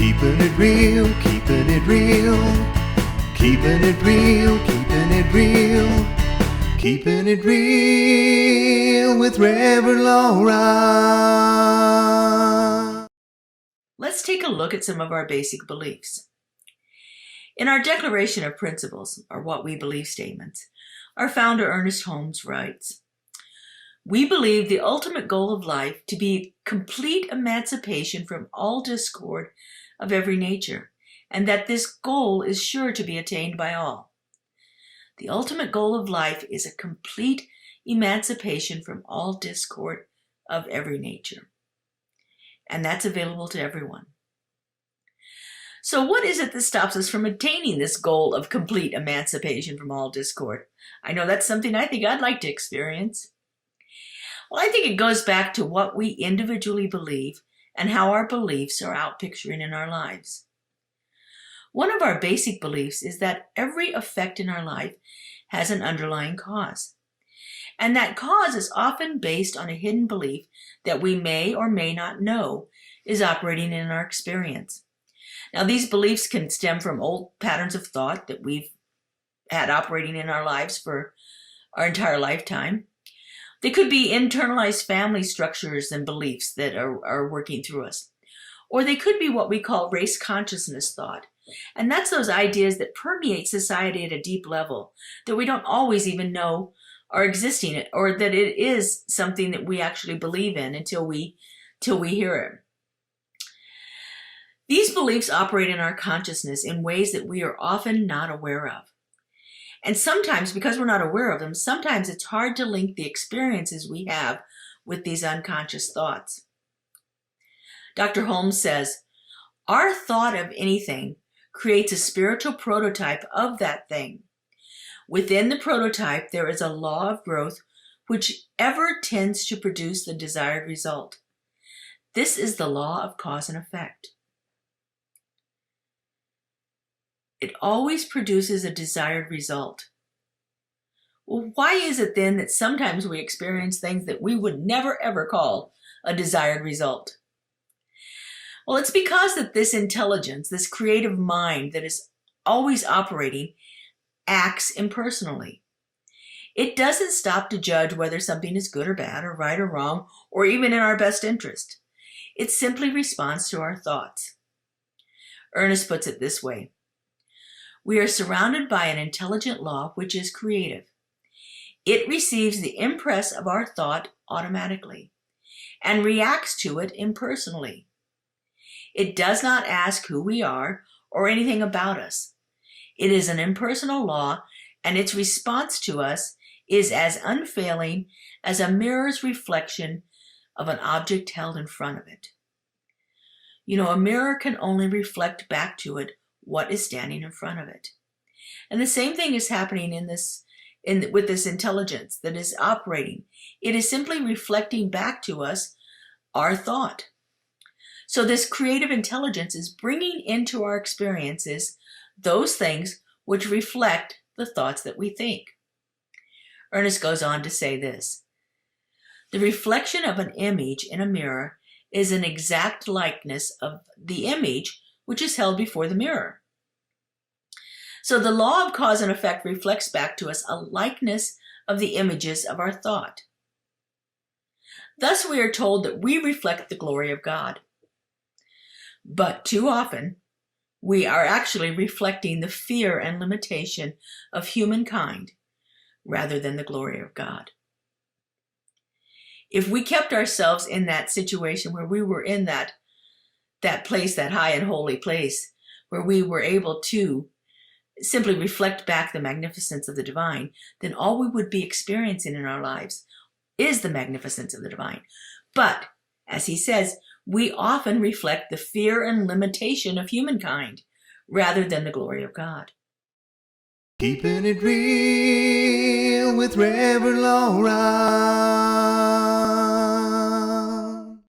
Keeping it real, keeping it real. Keeping it real, keeping it real. Keeping it real with Reverend Laura. Let's take a look at some of our basic beliefs. In our Declaration of Principles, or what we believe statements, our founder Ernest Holmes writes, "We believe the ultimate goal of life to be complete emancipation from all discord of every nature, and that this goal is sure to be attained by all. The ultimate goal of life is a complete emancipation from all discord of every nature." And that's available to everyone. So what is it that stops us from attaining this goal of complete emancipation from all discord? I know that's something I think I'd like to experience. Well, I think it goes back to what we individually believe and how our beliefs are outpicturing in our lives. One of our basic beliefs is that every effect in our life has an underlying cause. And that cause is often based on a hidden belief that we may or may not know is operating in our experience. Now, these beliefs can stem from old patterns of thought that we've had operating in our lives for our entire lifetime. They could be internalized family structures and beliefs that are working through us. Or they could be what we call race consciousness thought. And that's those ideas that permeate society at a deep level that we don't always even know are existing, or that it is something that we actually believe in until we hear it. These beliefs operate in our consciousness in ways that we are often not aware of. And sometimes, because we're not aware of them, sometimes it's hard to link the experiences we have with these unconscious thoughts. Dr. Holmes says, "Our thought of anything creates a spiritual prototype of that thing. Within the prototype, there is a law of growth which ever tends to produce the desired result. This is the law of cause and effect. It always produces a desired result." Well, why is it then that sometimes we experience things that we would never ever call a desired result? Well, it's because that this intelligence, this creative mind that is always operating, acts impersonally. It doesn't stop to judge whether something is good or bad, or right or wrong, or even in our best interest. It simply responds to our thoughts. Ernest puts it this way: "We are surrounded by an intelligent law which is creative. It receives the impress of our thought automatically and reacts to it impersonally. It does not ask who we are or anything about us. It is an impersonal law, and its response to us is as unfailing as a mirror's reflection of an object held in front of it." You know, a mirror can only reflect back to it what is standing in front of it. And the same thing is happening with this intelligence that is operating. It is simply reflecting back to us our thought. So this creative intelligence is bringing into our experiences those things which reflect the thoughts that we think. Ernest goes on to say this: "The reflection of an image in a mirror is an exact likeness of the image which is held before the mirror. So the law of cause and effect reflects back to us a likeness of the images of our thought. Thus we are told that we reflect the glory of God. But too often, we are actually reflecting the fear and limitation of humankind rather than the glory of God. If we kept ourselves in that situation where we were in that place, that high and holy place, where we were able to simply reflect back the magnificence of the divine, then all we would be experiencing in our lives is the magnificence of the divine. But, as he says, we often reflect the fear and limitation of humankind rather than the glory of God." Keeping it real with Reverend Laura.